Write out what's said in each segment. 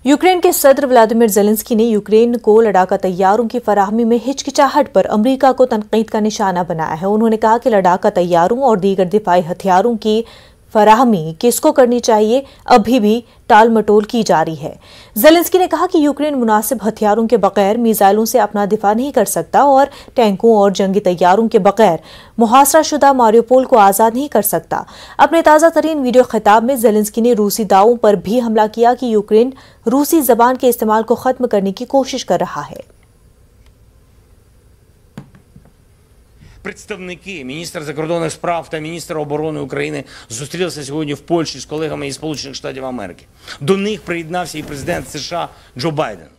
यूक्रेन के सदर Vladimir Zelensky ने यूक्रेन को लड़ाका तैयारों की फराहमी में हिचकिचाहट पर अमेरिका को तनकीद का निशाना बनाया है। उन्होंने कहा कि लड़ाका तैयारों और दीगर दिफाई हथियारों की फराहमी किसको करनी चाहिए, अभी भी टाल मटोल की जा रही है। ज़ेलेंस्की ने कहा कि यूक्रेन मुनासिब हथियारों के बगैर मिसाइलों से अपना दिफा नहीं कर सकता और टैंकों और जंगी तैयारों के बगैर मुहासराशुदा मारियोपोल को आज़ाद नहीं कर सकता। अपने ताज़ा तरीन वीडियो खिताब में ज़ेलेंस्की ने रूसी दावों पर भी हमला किया कि यूक्रेन रूसी जबान के इस्तेमाल को खत्म करने की कोशिश कर रहा है। Представники, міністр закордонних справ та міністр оборони України зустрілися сьогодні в Польщі з колегами із Сполучених Штатів Америки. До них приєднався і президент США Джо Байден.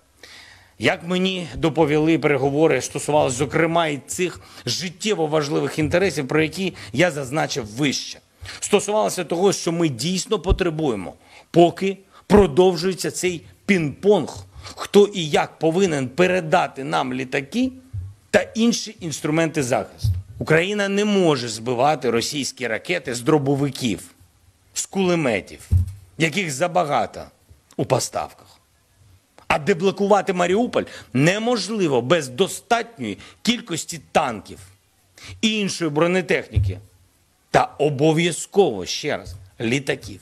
Як мені доповіли, переговори стосувалися, зокрема, і цих життєво важливих інтересів, про які я зазначив вище. Стосувалося того, що ми дійсно потребуємо, поки продовжується цей пінг-понг, хто і як повинен передати нам літаки та інші інструменти захисту. Україна не може збивати російські ракети з дробовиків, з кулеметів, яких забагато у поставках. А деблокувати Маріуполь неможливо без достатньої кількості танків і іншої бронетехніки та обов'язково, ще раз, літаків.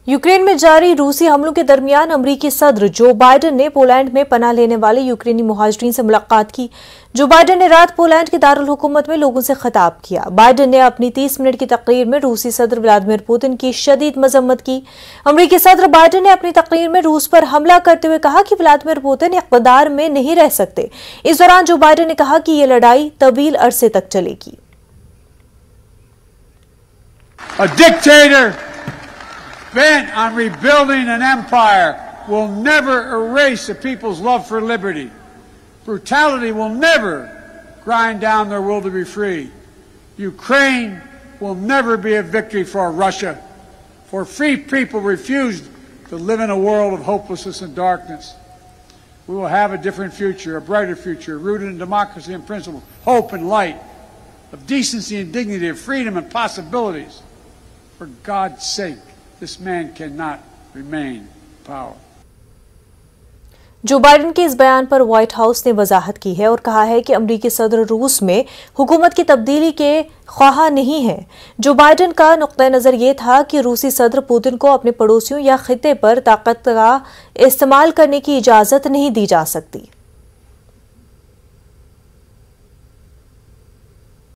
यूक्रेन में जारी रूसी हमलों के दरमियान अमरीकी सदर जो बाइडेन ने पोलैंड में पनाह लेने वाले यूक्रेनी मुहाजिरीन से मुलाकात की। जो बाइडेन ने रात पोलैंड के दारुल हुकूमत में लोगों से खिताब किया। बाइडेन ने अपनी 30 मिनट की तकरीर में रूसी सदर व्लादिमीर पुतिन की शदीद मजम्मत की। अमरीकी सदर बाइडेन ने अपनी तकरीर में रूस पर हमला करते हुए कहा कि व्लादिमीर पुतिन इक़्तिदार में नहीं रह सकते। इस दौरान जो बाइडेन ने कहा कि यह लड़ाई तवील अरसे तक चलेगी। Bent on rebuilding an empire will never erase a people's love for liberty. Brutality will never grind down their will to be free. Ukraine will never be a victory for Russia, for free people refused to live in a world of hopelessness and darkness. We will have a different future, a brighter future, rooted in democracy and principle, hope and light, of decency and dignity, of freedom and possibilities. For God's sake, this man cannot remain in power. Joe Biden के इस बयान पर white house ने वजाहत की है और कहा है कि अमरीकी सदर रूस में हुकूमत की तब्दीली के ख्वाह नहीं है। जो बाइडेन का नुक्ता नज़र ये था कि रूसी सदर पुतिन को अपने पड़ोसियों या खिते पर ताकत का इस्तेमाल करने की इजाज़त नहीं दी जा सकती।